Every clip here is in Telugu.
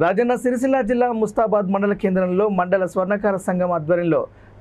రాజన్న సిరిసిల్ల జిల్లా ముస్తాబాద్ మండల కేంద్రంలో మండల స్వర్ణకార సంఘం ఆధ్వర్యంలో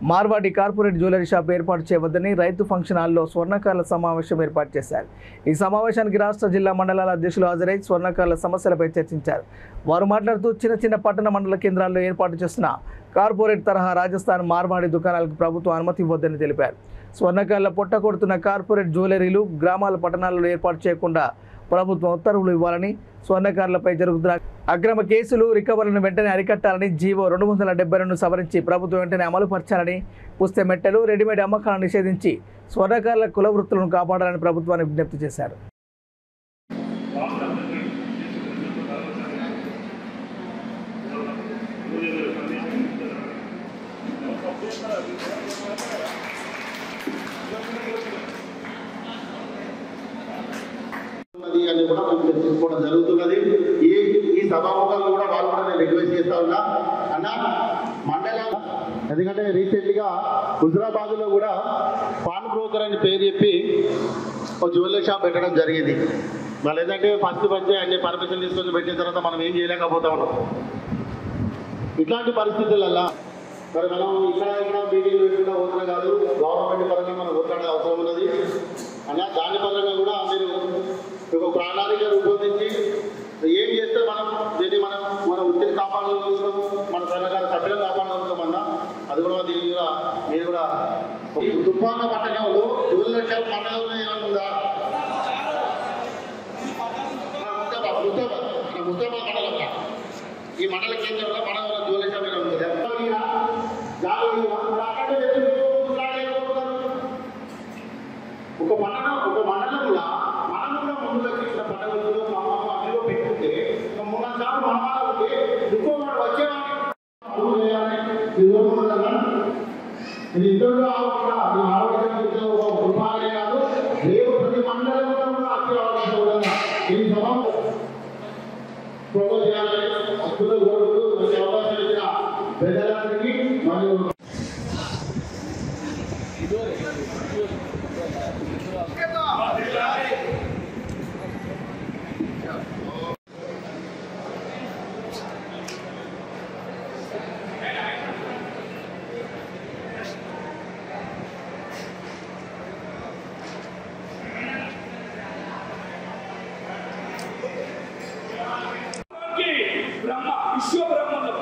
మార్వాడి కార్పొరేట్ జ్యువెలరీ షాప్ ఏర్పాటు చేయవద్దని రైతు ఫంక్షన్ హాల్లో స్వర్ణకారుల సమావేశం ఏర్పాటు చేశారు. ఈ సమావేశానికి రాష్ట్ర జిల్లా మండలాల అధ్యక్షులు హాజరై స్వర్ణకారుల సమస్యలపై చర్చించారు. వారు మాట్లాడుతూ చిన్న పట్టణ మండల కేంద్రాల్లో ఏర్పాటు చేస్తున్న కార్పొరేట్ తరహా రాజస్థాన్ మార్వాడి దుకాణాలకు ప్రభుత్వం అనుమతి ఇవ్వొద్దని తెలిపారు. స్వర్ణకారుల పొట్ట కొడుతున్న కార్పొరేట్ జ్యువెలరీలు గ్రామాల పట్టణాలలో ఏర్పాటు చేయకుండా ప్రభుత్వం ఉత్తర్వులు ఇవ్వాలని, స్వర్ణకారులపై జరుగుతున్న అక్రమ కేసులు రికవరీలను వెంటనే అరికట్టాలని, జీవో 272 సవరించి ప్రభుత్వం వెంటనే అమలు పరచాలని, పుస్తె మెట్టలు, రెడీమేడ్ అమ్మకాలను నిషేధించి స్వర్ణకారుల కుల వృత్తులను కాపాడాలని ప్రభుత్వాన్ని విజ్ఞప్తి చేశారు. అని కూడా మనం చర్చించుకోవడం జరుగుతున్నది. ఈ సభాముఖంగా కూడా వాళ్ళు కూడా నేను రిక్వెస్ట్ చేస్తా ఉన్నా అన్న మండలం, ఎందుకంటే రీసెంట్గా హుజరాబాద్లో కూడా పాన్ బ్రోకర్ అని పేరు చెప్పి ఒక జ్యువెలరీ షాప్ పెట్టడం జరిగింది. వాళ్ళు ఏంటంటే ఫస్ట్ అన్ని పర్మిషన్ తీసుకొని పెట్టిన తర్వాత మనం ఏం చేయలేకపోతా ఉన్నాం. ఇట్లాంటి పరిస్థితులల్లా మరి మనం ఇక్కడ మీటింగ్లు పెట్టుకుంటా పోతున్నా కాదు, గవర్నమెంట్ పరంగా మనం కొట్లాడే అవసరం ఉన్నది అన్న. దాని పరంగా కూడా మీరు ఒక ప్రణాళిక రూపొందించి ఏం చేస్తే మనం దీన్ని మన వృత్తిని కాపాడగలుగుతాం, మన సన్నకార సభ్యులను కాపాడగలుగుతామన్నా అది కూడా దీని కూడా మీరు కూడా తుఫాన పట్టణంలో జ్యువెలరీ షాప్ మండలంలో ఏమన్నా ముస్తాబాద్ మండలం, ఈ మండల కేంద్రంలో మండలంలో జ్యువెలరీ షాప్ ఏమైనా ఉంటుంది. ఒక మండలంలో మనం కూడా ముందు వచ్చిన పండుగలు అందులో పెట్టుకుంటే 3-4 సార్లు మనమాలకి ఇంకో వాడు వచ్చేవాడిని ఇది ఇంట్లో ఆరోగ్యం ఒక రూపాయలే కాదు, రేపు ప్రతి మండలంలో కూడా అతి ఆరోగ్యం ఈ సభ ప్రపోజ్ చేయాలని అద్భుత గోరుడు మంచి అవకాశం ఇచ్చిన ప్రజలందరికీ మరియు విశ్వబ్రహ్మణం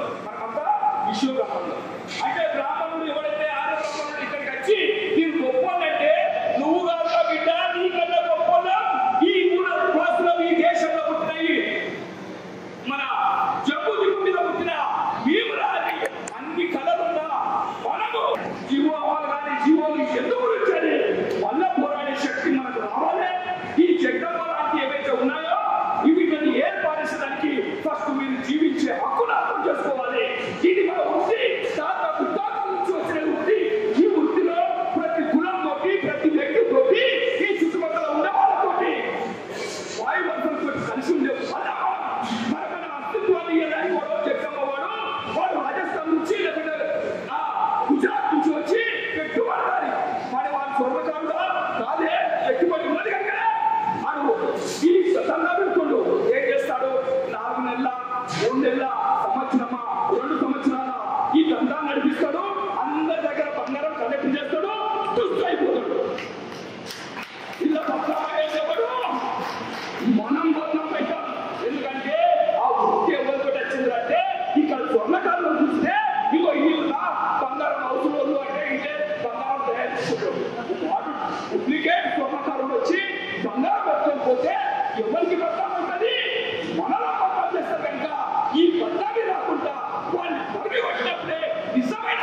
అంటే బ్రాహ్మణుడు ఎవరైతే ఆర్య బ్రాహ్మణుడు ఇక్కడికి వచ్చి నీకు గొప్పలంటే నువ్వు కాదుగా బిడ్డ, నీకన్నా గొప్పలం ఈ 3 క్లాసులో ఈ దేశంలో పుట్టినాయి. మన జబ్బు దిగు మీద పుట్టిన భీమరాజు అన్ని కళలున్నా మనము జీవో అవ్వాలి కానీ జీవోలు ఎందుకు వచ్చాయి వల్ల పోరాడే శక్తి మనకు రావాలి. ఈ జగ్గమ్మ లాంటి ఏవైతే ఉన్నాయో వీటిని ఏర్పరచడానికి ఫస్ట్ మీరు జీవించే హక్కును అర్థం చేసుకోవాలి. ఇది మన వృత్తి, తాత నుంచి వచ్చిన వృత్తి. ఈ వృత్తిలో ప్రతి కులం తోటి, ప్రతి వ్యక్తి తోటి, ఈ చుట్టుపక్కల ఉన్న వాళ్ళతోటి వాయువంతంతో కలిసి ఉండే మన అస్తిత్వాన్ని జగ్గమ్మ వాడు రాజస్థాన్ నుంచి లేకపోతే గుజరాత్ నుంచి వచ్చి పెట్టుబడి వాడు స్వర్ణకారుడు కాదే, పెట్టుబడి ఉన్నది కనుక ఈ దందా పెట్టుకోండు. ఏం చేస్తాడు? 4 నెలల 3 నెలల సంవత్సరమా 2 సంవత్సరాల ఈ దందా నడిపిస్తాడు. అందరి దగ్గర బంగారం కలెక్ట్ చేస్తాడు, దుష్టైపోతాడు. ఇలా చెప్పడు మనం బొందం పెట్టాం. ఎందుకంటే ఆ వృత్తి ఎవరితో వచ్చిందంటే ఇక్కడ స్వర్ణకారులు చూస్తే ఇగో ఇల్లు బంగారం అవసరం అంటే ఇంటే బంగారం తయారు చేసుకుంటాడు. వాడు డూప్లికేట్ స్వర్ణకారులు వచ్చి బంగారం పెట్టకపోతే ఎవరికి పట్టం ఉంటుంది? మనలో పట్టం చేస్తారు కనుక ఈ పట్టాన్ని రాకుండా వాళ్ళు పరిమి పట్టినప్పుడే నిజమైన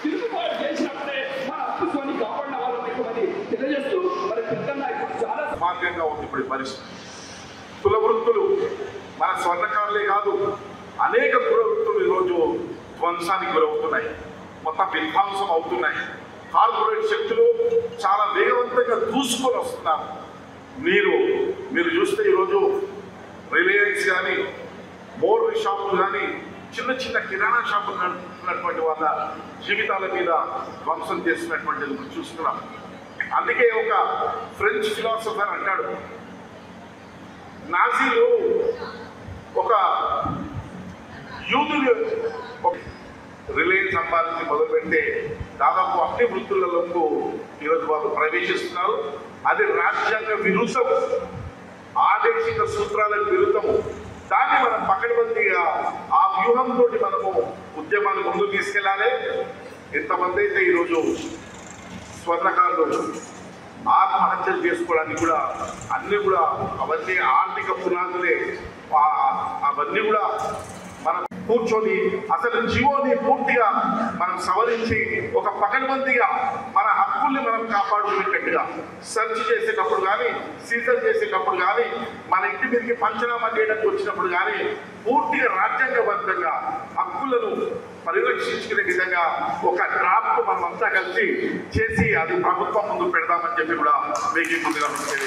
తిరుగుబాటు చేసినప్పుడే మన అస్తిత్వాన్ని కాపాడిన వాళ్ళని తెలియజేస్తూ మరి పెద్ద నాయకుడు చాలా మార్గంగా ఉంది ఇప్పుడు పరిస్థితి. కుల వృత్తులు మన స్వర్ణకారులే కాదు, అనేక కుల వృత్తులు ఈరోజు ధ్వంసానికి గురవుతున్నాయి, మొత్తం విధ్వంసం అవుతున్నాయి. కార్పొరేట్ శక్తులు చాలా వేగవంతంగా దూసుకొని వస్తున్నారు. మీరు చూస్తే ఈరోజు రిలయన్స్ కానీ, మోర్ షాపులు కానీ, చిన్న కిరాణా షాపులు నడుపుతున్నటువంటి వాళ్ళ జీవితాల మీద ధ్వంసం చేస్తున్నటువంటిది చూస్తున్నాం. అందుకే ఒక ఫ్రెంచ్ ఫిలాసఫర్ అంటాడు, నాజీలు రిలయన్స్ సంపాదించి మొదలుపెడితే దాదాపు అన్ని వృత్తులలోకి ఈరోజు వాళ్ళు ప్రవేశిస్తున్నారు. అది రాజ్యాంగ విరుద్ధం, ఆదేశిక సూత్రాలకు విరుద్ధము. దాన్ని మనం పకడ్బందీగా ఆ వ్యూహంతో మనము ఉద్యమాన్ని ముందుకు తీసుకెళ్ళాలి. ఎంతమంది అయితే ఈరోజు స్వర్ణకారులు ఆత్మహత్యలు చేసుకోవడానికి కూడా అన్ని కూడా అవన్నీ ఆర్థిక పునాదులే. అవన్నీ కూడా మనం కూర్చొని అసలు జీవోని పూర్తిగా మనం సవరించి ఒక పకడ్బందీగా మన హక్కుల్ని మనం కాపాడుకునేటట్టుగా సెర్చ్ చేసేటప్పుడు కానీ, సీజన్ చేసేటప్పుడు కానీ, మన ఇంటి మీదకి పంచనామా చేయడానికి వచ్చినప్పుడు కానీ పూర్తిగా రాజ్యాంగబద్ధంగా హక్కులను పరిరక్షించుకునే విధంగా ఒక డ్రాఫ్ట్ మనమంతా కలిసి చేసి అది ప్రభుత్వం ముందు పెడదామని చెప్పి కూడా మీకు